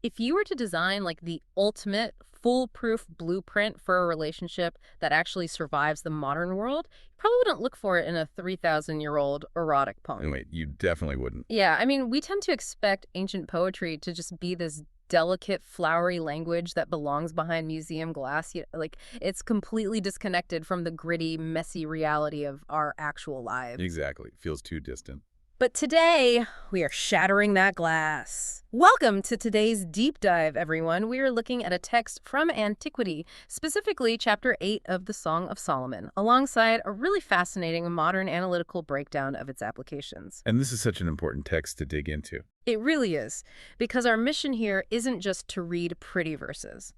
If you were to design like the ultimate foolproof blueprint for a relationship that actually survives the modern world, you probably wouldn't look for it in a 3,000-year-old erotic And poem. wait, you definitely wouldn't. Yeah, I mean, we tend to expect ancient poetry to just be this delicate, flowery language that belongs behind museum glass. Like, it's completely disconnected from the gritty, messy reality of our actual lives. Exactly. Feels too distant. But today, we are shattering that glass. Welcome to today's deep dive, everyone. We are looking at a text from antiquity, specifically chapter 8 of the Song of Solomon, alongside a really fascinating modern analytical breakdown of its applications. And this is such an important text to dig into. It really is, because our mission here isn't just to read pretty verses.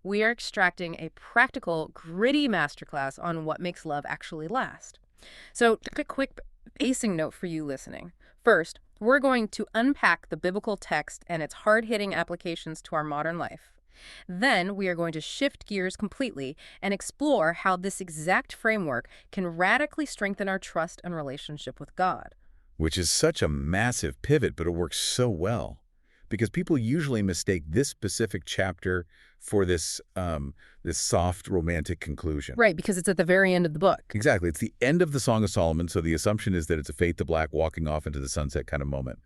We are extracting a practical, gritty masterclass on what makes love actually last. So, a quick pacing note for you listening. First, we're going to unpack the biblical text and its hard-hitting applications to our modern life. Then we are going to shift gears completely and explore how this exact framework can radically strengthen our trust and relationship with God. Which is such a massive pivot, but it works so well. Because people usually mistake this specific chapter for this soft, romantic conclusion. Right, because it's at the very end of the book. Exactly. It's the end of the Song of Solomon, so the assumption is that it's a fade to black, walking off into the sunset kind of moment.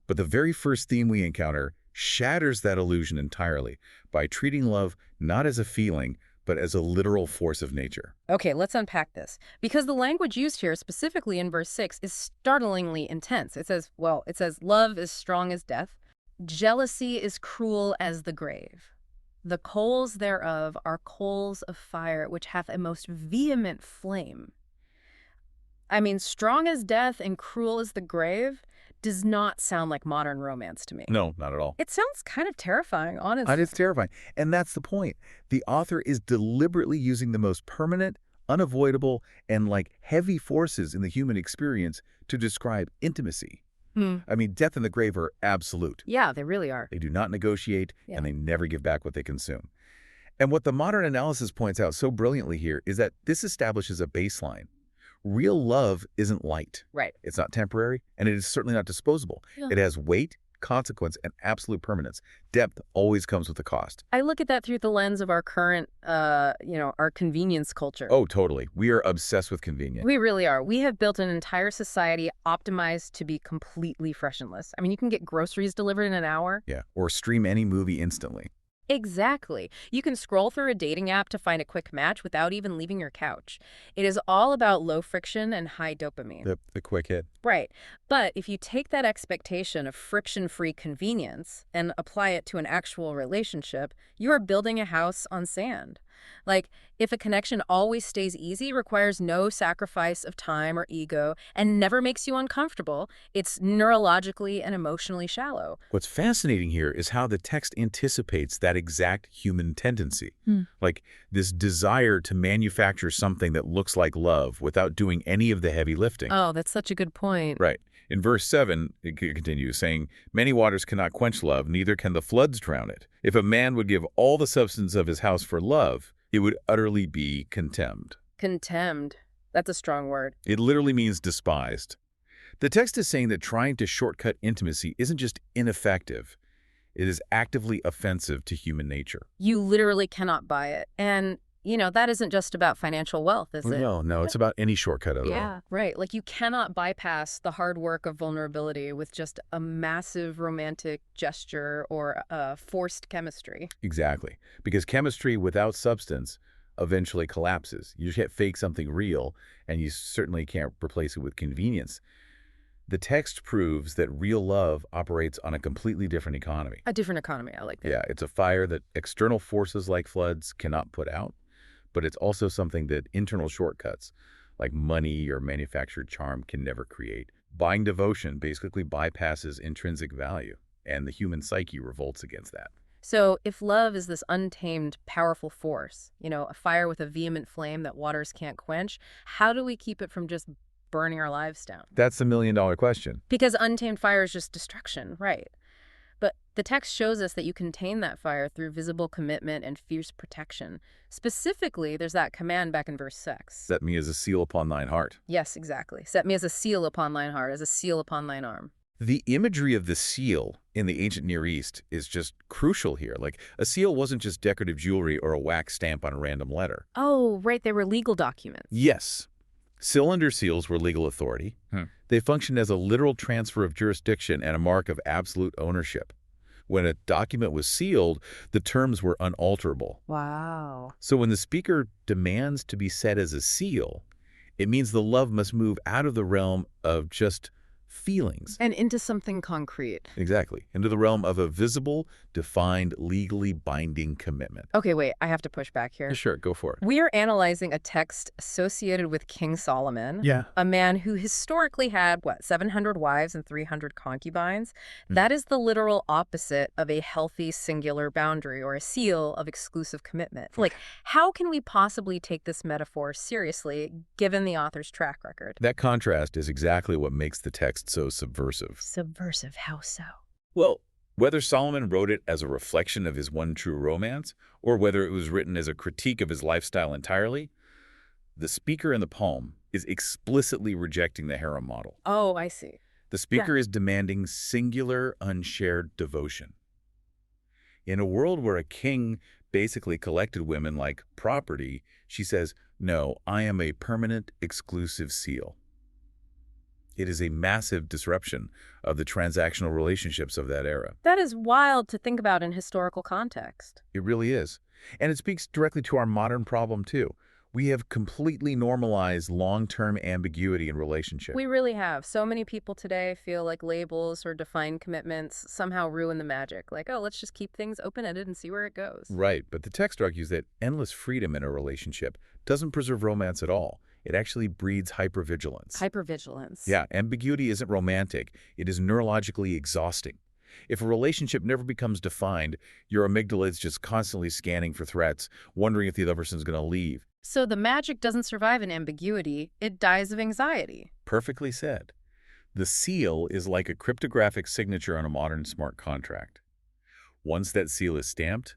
But the very first theme we encounter shatters that illusion entirely by treating love not as a feeling, but as a literal force of nature. Okay, let's unpack this. Because the language used here, specifically in verse 6, is startlingly intense. It says, love is strong as death. Jealousy is cruel as the grave. The coals thereof are coals of fire, which hath a most vehement flame. I mean, strong as death and cruel as the grave does not sound like modern romance to me. No, not at all. It sounds kind of terrifying, honestly. And it's terrifying. And that's the point. The author is deliberately using the most permanent, unavoidable, and heavy forces in the human experience to describe intimacy. I mean, death and the grave are absolute. Yeah, they really are. They do not negotiate, Yeah. and they never give back what they consume. And what the modern analysis points out so brilliantly here is that this establishes a baseline. Real love isn't light. Right. It's not temporary, and it is certainly not disposable. Yeah. It has weight, consequence, and absolute permanence. Depth always comes with a cost. I look at that through the lens of our current, our convenience culture. Oh, totally. We are obsessed with convenience. We really are. We have built an entire society optimized to be completely frictionless. I mean, you can get groceries delivered in an hour. Yeah, or stream any movie instantly. Exactly. You can scroll through a dating app to find a quick match without even leaving your couch. It is all about low friction and high dopamine. The quick hit. Right. But if you take that expectation of friction-free convenience and apply it to an actual relationship, you are building a house on sand. Like, if a connection always stays easy, requires no sacrifice of time or ego, and never makes you uncomfortable, it's neurologically and emotionally shallow. What's fascinating here is how the text anticipates that exact human tendency. Like this desire to manufacture something that looks like love without doing any of the heavy lifting. Oh, that's such a good point. Right. In verse 7, it continues, saying, "Many waters cannot quench love, neither can the floods drown it. If a man would give all the substance of his house for love, it would utterly be contemned." Contemned. That's a strong word. It literally means despised. The text is saying that trying to shortcut intimacy isn't just ineffective. It is actively offensive to human nature. You literally cannot buy it. And, that isn't just about financial wealth, is it? No, it's about any shortcut at all. Yeah, right. Like, you cannot bypass the hard work of vulnerability with just a massive romantic gesture or forced chemistry. Exactly. Because chemistry without substance eventually collapses. You just can't fake something real, and you certainly can't replace it with convenience. The text proves that real love operates on a completely different economy. A different economy, I like that. Yeah, it's a fire that external forces like floods cannot put out, but it's also something that internal shortcuts, like money or manufactured charm, can never create. Buying devotion basically bypasses intrinsic value, and the human psyche revolts against that. So if love is this untamed, powerful force, a fire with a vehement flame that waters can't quench, how do we keep it from just burning our lives down? That's the million-dollar question. Because untamed fire is just destruction, right? But the text shows us that you contain that fire through visible commitment and fierce protection. Specifically, there's that command back in verse 6. Set me as a seal upon thine heart. Yes, exactly. Set me as a seal upon thine heart, as a seal upon thine arm. The imagery of the seal in the ancient Near East is just crucial here. Like, a seal wasn't just decorative jewelry or a wax stamp on a random letter. Oh, right, they were legal documents. Yes, cylinder seals were legal authority. They functioned as a literal transfer of jurisdiction and a mark of absolute ownership. When a document was sealed, the terms were unalterable. Wow. So when the speaker demands to be set as a seal, it means the love must move out of the realm of just feelings. And into something concrete. Exactly. Into the realm of a visible, defined, legally binding commitment. Okay, wait, I have to push back here. Sure, go for it. We are analyzing a text associated with King Solomon, Yeah. a man who historically had, 700 wives and 300 concubines. That is the literal opposite of a healthy singular boundary or a seal of exclusive commitment. Like, how can we possibly take this metaphor seriously, given the author's track record? That contrast is exactly what makes the text so subversive. Subversive, how so? Well, whether Solomon wrote it as a reflection of his one true romance, or whether it was written as a critique of his lifestyle entirely, the speaker in the poem is explicitly rejecting the harem model. Oh, I see. The speaker is demanding singular, unshared devotion. In a world where a king basically collected women like property, she says, "No, I am a permanent, exclusive seal." It is a massive disruption of the transactional relationships of that era. That is wild to think about in historical context. It really is. And it speaks directly to our modern problem, too. We have completely normalized long-term ambiguity in relationships. We really have. So many people today feel like labels or defined commitments somehow ruin the magic. Like, oh, let's just keep things open-ended and see where it goes. Right, but the text argues that endless freedom in a relationship doesn't preserve romance at all. It actually breeds hypervigilance. Hypervigilance. Yeah, ambiguity isn't romantic. It is neurologically exhausting. If a relationship never becomes defined, your amygdala is just constantly scanning for threats, wondering if the other person's going to leave. So the magic doesn't survive in ambiguity. It dies of anxiety. Perfectly said. The seal is like a cryptographic signature on a modern smart contract. Once that seal is stamped,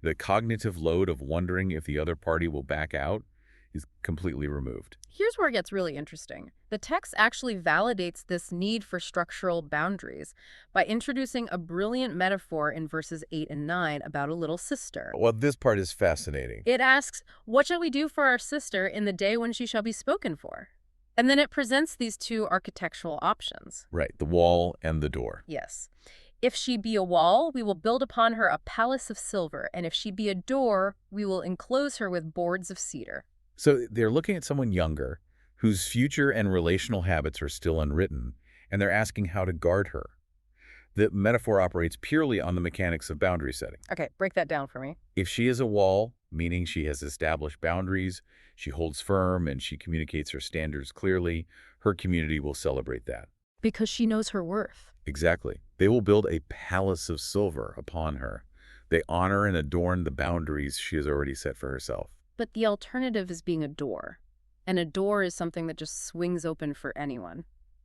the cognitive load of wondering if the other party will back out is completely removed. Here's where it gets really interesting. The text actually validates this need for structural boundaries by introducing a brilliant metaphor in verses 8 and 9 about a little sister. Well, this part is fascinating. It asks, "What shall we do for our sister in the day when she shall be spoken for?" And then it presents these two architectural options. Right, the wall and the door. Yes. If she be a wall, we will build upon her a palace of silver, and if she be a door, we will enclose her with boards of cedar. So they're looking at someone younger whose future and relational habits are still unwritten, and they're asking how to guard her. The metaphor operates purely on the mechanics of boundary setting. Okay, break that down for me. If she is a wall, meaning she has established boundaries, she holds firm, and she communicates her standards clearly, her community will celebrate that. Because she knows her worth. Exactly. They will build a palace of silver upon her. They honor and adorn the boundaries she has already set for herself. But the alternative is being a door. And a door is something that just swings open for anyone.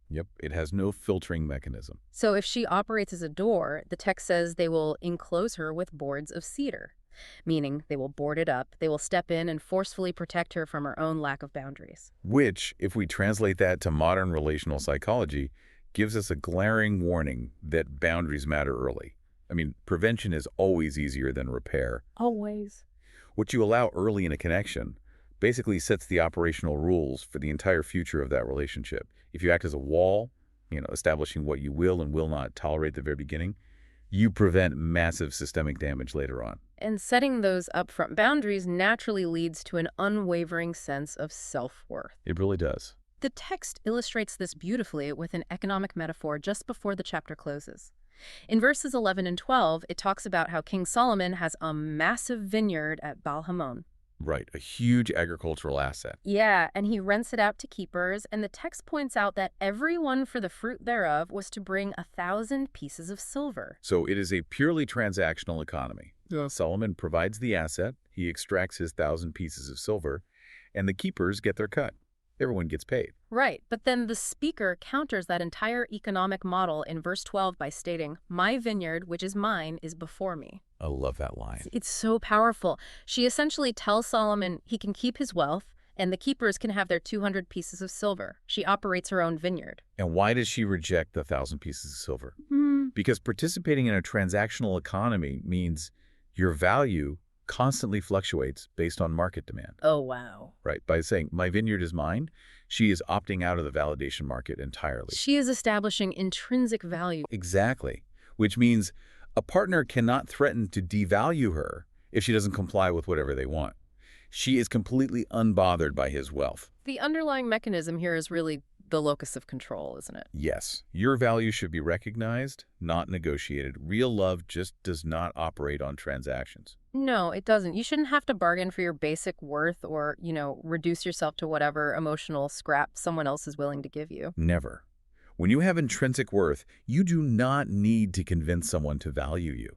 Yep, it has no filtering mechanism. So if she operates as a door, the text says they will enclose her with boards of cedar, meaning they will board it up, they will step in and forcefully protect her from her own lack of boundaries. Which, if we translate that to modern relational psychology, gives us a glaring warning that boundaries matter early. I mean, prevention is always easier than repair. Always. What you allow early in a connection basically sets the operational rules for the entire future of that relationship. If you act as a wall, establishing what you will and will not tolerate at the very beginning, you prevent massive systemic damage later on. And setting those upfront boundaries naturally leads to an unwavering sense of self-worth. It really does. The text illustrates this beautifully with an economic metaphor just before the chapter closes. In verses 11 and 12, it talks about how King Solomon has a massive vineyard at Baal-Hamon. Right, a huge agricultural asset. Yeah, and he rents it out to keepers, and the text points out that every one for the fruit thereof was to bring 1,000 pieces of silver. So it is a purely transactional economy. Yeah. Solomon provides the asset, he extracts his 1,000 pieces of silver, and the keepers get their cut. Everyone gets paid. Right, but then the speaker counters that entire economic model in verse 12 by stating, "My vineyard, which is mine, is before me." I love that line. It's so powerful. She essentially tells Solomon he can keep his wealth And the keepers can have their 200 pieces of silver. She operates her own vineyard. And why does she reject the 1,000 pieces of silver? Hmm. Because participating in a transactional economy means your value constantly fluctuates based on market demand. Oh, wow. Right? By saying, my vineyard is mine, she is opting out of the validation market entirely. She is establishing intrinsic value. Exactly. Which means a partner cannot threaten to devalue her if she doesn't comply with whatever they want. She is completely unbothered by his wealth. The underlying mechanism here is really the locus of control, isn't it? Yes, your value should be recognized, not negotiated. Real love just does not operate on transactions. No, it doesn't. You shouldn't have to bargain for your basic worth or, reduce yourself to whatever emotional scrap someone else is willing to give you. Never. When you have intrinsic worth, you do not need to convince someone to value you.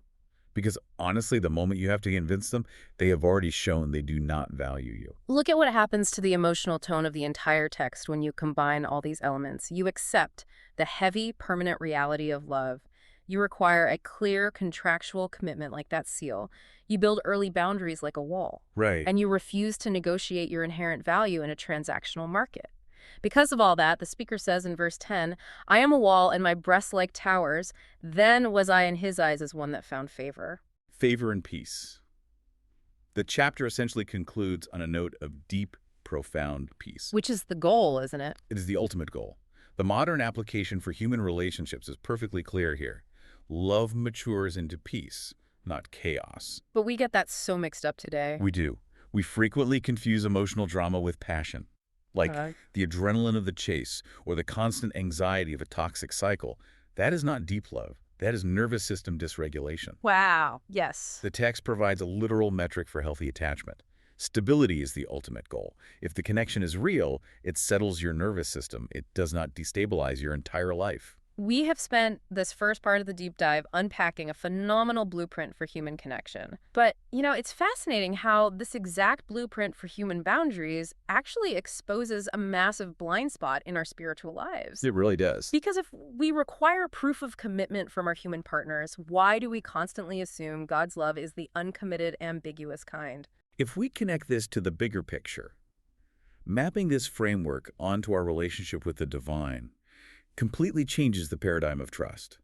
Because honestly, the moment you have to convince them, they have already shown they do not value you. Look at what happens to the emotional tone of the entire text when you combine all these elements. You accept the heavy, permanent reality of love. You require a clear contractual commitment like that seal. You build early boundaries like a wall. Right. And you refuse to negotiate your inherent value in a transactional market. Because of all that, the speaker says in verse 10, I am a wall and my breasts like towers. Then was I in his eyes as one that found favor. Favor and peace. The chapter essentially concludes on a note of deep, profound peace. Which is the goal, isn't it? It is the ultimate goal. The modern application for human relationships is perfectly clear here. Love matures into peace, not chaos. But we get that so mixed up today. We do. We frequently confuse emotional drama with passion. Like the adrenaline of the chase or the constant anxiety of a toxic cycle. That is not deep love. That is nervous system dysregulation. Wow. Yes. The text provides a literal metric for healthy attachment. Stability is the ultimate goal. If the connection is real, it settles your nervous system. It does not destabilize your entire life. We have spent this first part of the deep dive unpacking a phenomenal blueprint for human connection. But, it's fascinating how this exact blueprint for human boundaries actually exposes a massive blind spot in our spiritual lives. It really does. Because if we require proof of commitment from our human partners, why do we constantly assume God's love is the uncommitted, ambiguous kind? If we connect this to the bigger picture, mapping this framework onto our relationship with the divine completely changes the paradigm of trust.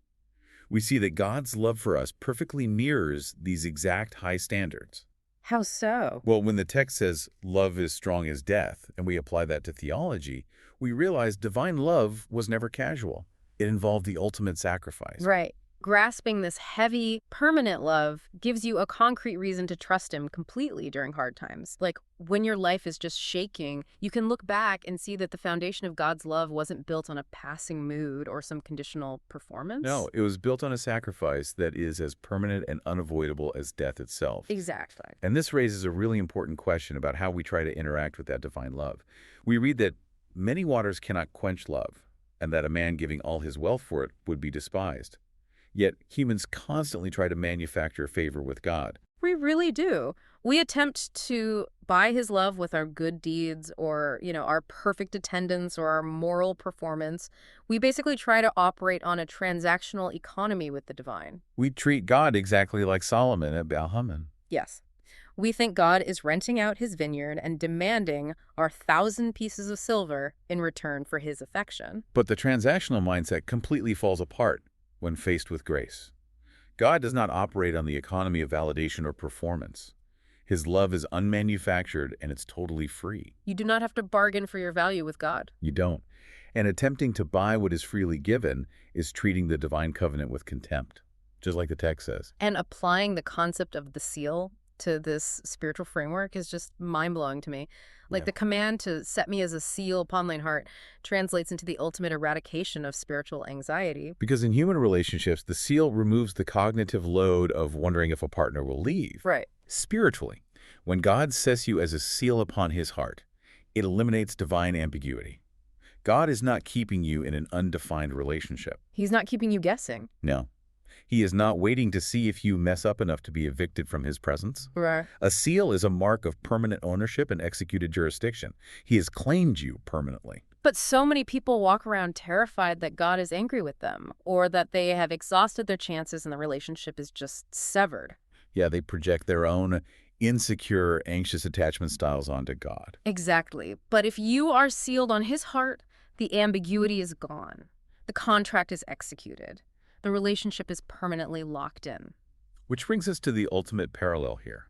We see that God's love for us perfectly mirrors these exact high standards. How so? Well, when the text says love is strong as death, and we apply that to theology, we realize divine love was never casual. It involved the ultimate sacrifice. Right. Grasping this heavy, permanent love gives you a concrete reason to trust him completely during hard times. Like when your life is just shaking, you can look back and see that the foundation of God's love wasn't built on a passing mood or some conditional performance. No, it was built on a sacrifice that is as permanent and unavoidable as death itself. Exactly. And this raises a really important question about how we try to interact with that divine love. We read that many waters cannot quench love, and that a man giving all his wealth for it would be despised. Yet humans constantly try to manufacture favor with God. We really do. We attempt to buy his love with our good deeds or, our perfect attendance or our moral performance. We basically try to operate on a transactional economy with the divine. We treat God exactly like Solomon at Baal-Hamon. Yes. We think God is renting out his vineyard and demanding our 1,000 pieces of silver in return for his affection. But the transactional mindset completely falls apart when faced with grace. God does not operate on the economy of validation or performance. His love is unmanufactured and it's totally free. You do not have to bargain for your value with God. You don't. And attempting to buy what is freely given is treating the divine covenant with contempt, just like the text says. And applying the concept of the seal to this spiritual framework is just mind-blowing to me. Like the command to set me as a seal upon thine heart translates into the ultimate eradication of spiritual anxiety. Because in human relationships, the seal removes the cognitive load of wondering if a partner will leave. Right. Spiritually, when God sets you as a seal upon his heart, it eliminates divine ambiguity. God is not keeping you in an undefined relationship. He's not keeping you guessing. No. He is not waiting to see if you mess up enough to be evicted from his presence. Right. A seal is a mark of permanent ownership and executed jurisdiction. He has claimed you permanently. But so many people walk around terrified that God is angry with them or that they have exhausted their chances and the relationship is just severed. Yeah, they project their own insecure, anxious attachment styles onto God. Exactly. But if you are sealed on his heart, the ambiguity is gone. The contract is executed. The relationship is permanently locked in. Which brings us to the ultimate parallel here.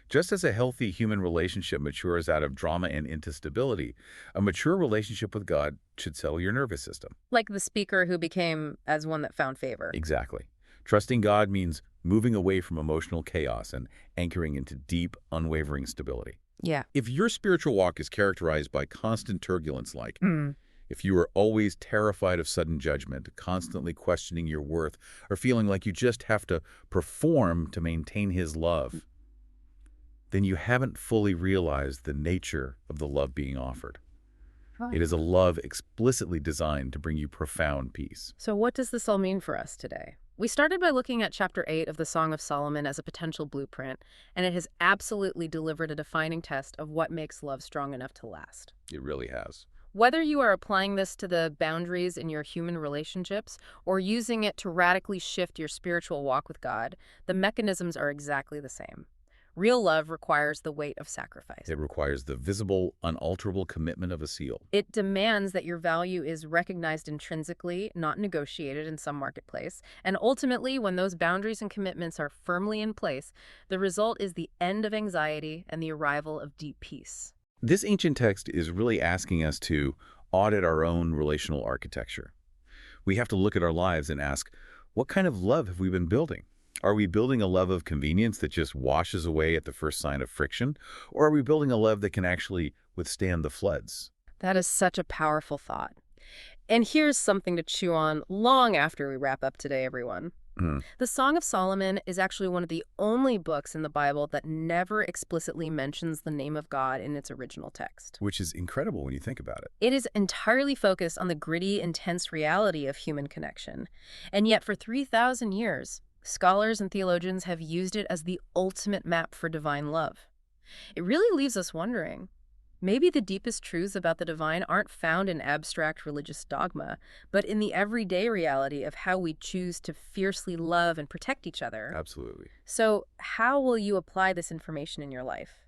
Just as a healthy human relationship matures out of drama and into stability, a mature relationship with God should settle your nervous system. Like the speaker who became as one that found favor. Exactly. Trusting God means moving away from emotional chaos and anchoring into deep, unwavering stability. Yeah. If your spiritual walk is characterized by constant turbulence, like Mm. if you are always terrified of sudden judgment, constantly questioning your worth, or feeling like you just have to perform to maintain his love, then you haven't fully realized the nature of the love being offered. It is a love explicitly designed to bring you profound peace. So what does this all mean for us today? We started by looking at chapter 8 of the Song of Solomon as a potential blueprint, and it has absolutely delivered a defining test of what makes love strong enough to last. It really has. Whether you are applying this to the boundaries in your human relationships or using it to radically shift your spiritual walk with God, the mechanisms are exactly the same. Real love requires the weight of sacrifice. It requires the visible, unalterable commitment of a seal. It demands that your value is recognized intrinsically, not negotiated in some marketplace. And ultimately, when those boundaries and commitments are firmly in place, the result is the end of anxiety and the arrival of deep peace. This ancient text is really asking us to audit our own relational architecture. We have to look at our lives and ask, what kind of love have we been building? Are we building a love of convenience that just washes away at the first sign of friction? Or are we building a love that can actually withstand the floods? That is such a powerful thought. And here's something to chew on long after we wrap up today, everyone. Hmm. The Song of Solomon is actually one of the only books in the Bible that never explicitly mentions the name of God in its original text. Which is incredible when you think about it. It is entirely focused on the gritty, intense reality of human connection. And yet for 3,000 years, scholars and theologians have used it as the ultimate map for divine love. It really leaves us wondering, maybe the deepest truths about the divine aren't found in abstract religious dogma, but in the everyday reality of how we choose to fiercely love and protect each other. Absolutely. So how will you apply this information in your life?